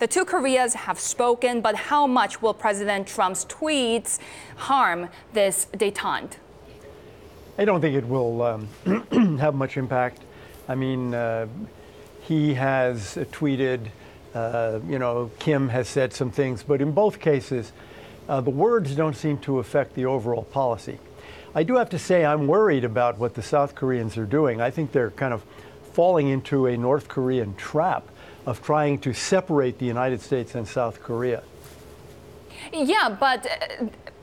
The two Koreas have spoken, but how much will President Trump's tweets harm this détente? I don't think it will have much impact. I mean, he has tweeted, Kim has said some things, but in both cases, the words don't seem to affect the overall policy. I do have to say I'm worried about what the South Koreans are doing. I think they're kind of falling into a North Korean trap of trying to separate the United States and South Korea. Yeah, but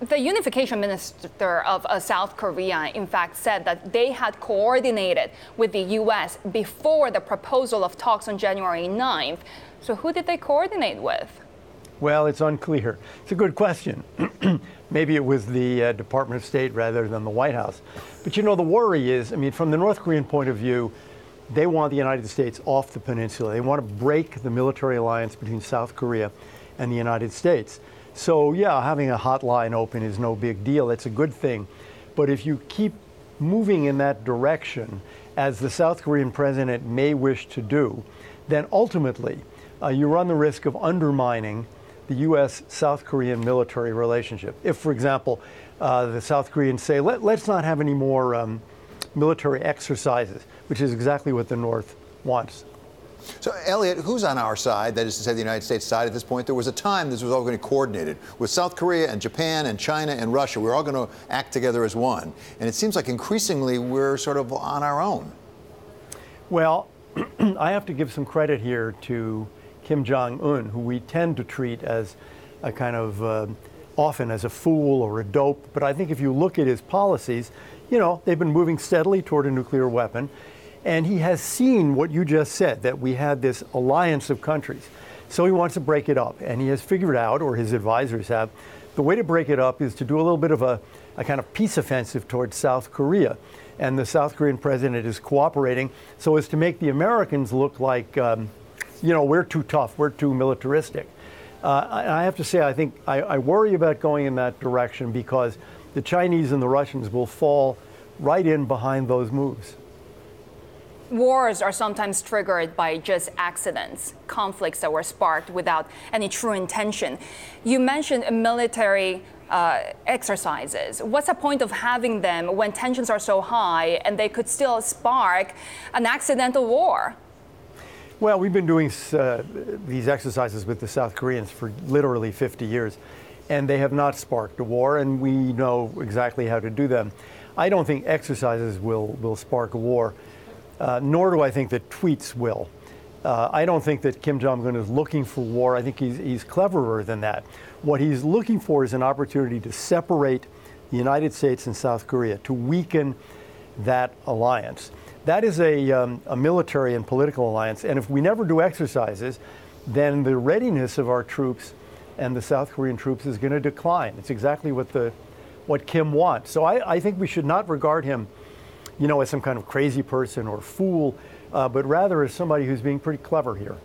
the unification minister of South Korea, in fact, said that they had coordinated with the U.S. before the proposal of talks on January 9th. So who did they coordinate with? Well, it's unclear. It's a good question. Maybe it was the Department of State rather than the White House. But the worry is, from the North Korean point of view, they want the United States off the peninsula. They want to break the military alliance between South Korea and the United States. So, yeah, having a hotline open is no big deal. It's a good thing. But if you keep moving in that direction, as the South Korean president may wish to do, then ultimately you run the risk of undermining the U.S.-South Korean military relationship. If, for example, the South Koreans say, let's not have any more military exercises, which is exactly what the North wants. So, Elliot, who's on our side, that is to say the United States side at this point? There was a time this was all going to be coordinated with South Korea and Japan and China and Russia. We're all going to act together as one. And it seems like increasingly we're sort of on our own. Well, I have to give some credit here to Kim Jong-un, who we tend to treat as a kind of often as a fool or a dope. But I think if you look at his policies, they've been moving steadily toward a nuclear weapon. And he has seen what you just said, that we had this alliance of countries. So he wants to break it up. And he has figured out, or his advisors have, the way to break it up is to do a little bit of a kind of peace offensive towards South Korea. And the South Korean president is cooperating so as to make the Americans look like, we're too tough, we're too militaristic. I have to say, I think I worry about going in that direction because the Chinese and the Russians will fall right in behind those moves. Wars are sometimes triggered by just accidents, conflicts that were sparked without any true intention. You mentioned military exercises. What's the point of having them when tensions are so high and they could still spark an accidental war? Well, we've been doing these exercises with the South Koreans for literally 50 years, and they have not sparked a war, and we know exactly how to do them. I don't think exercises will spark a war, nor do I think that tweets will. I don't think that Kim Jong-un is looking for war. I think he's cleverer than that. What he's looking for is an opportunity to separate the United States and South Korea, to weaken that alliance. That is a military and political alliance, and if we never do exercises, then the readiness of our troops and the South Korean troops is going to decline. It's exactly what Kim wants. So I think we should not regard him, as some kind of crazy person or fool, but rather as somebody who's being pretty clever here.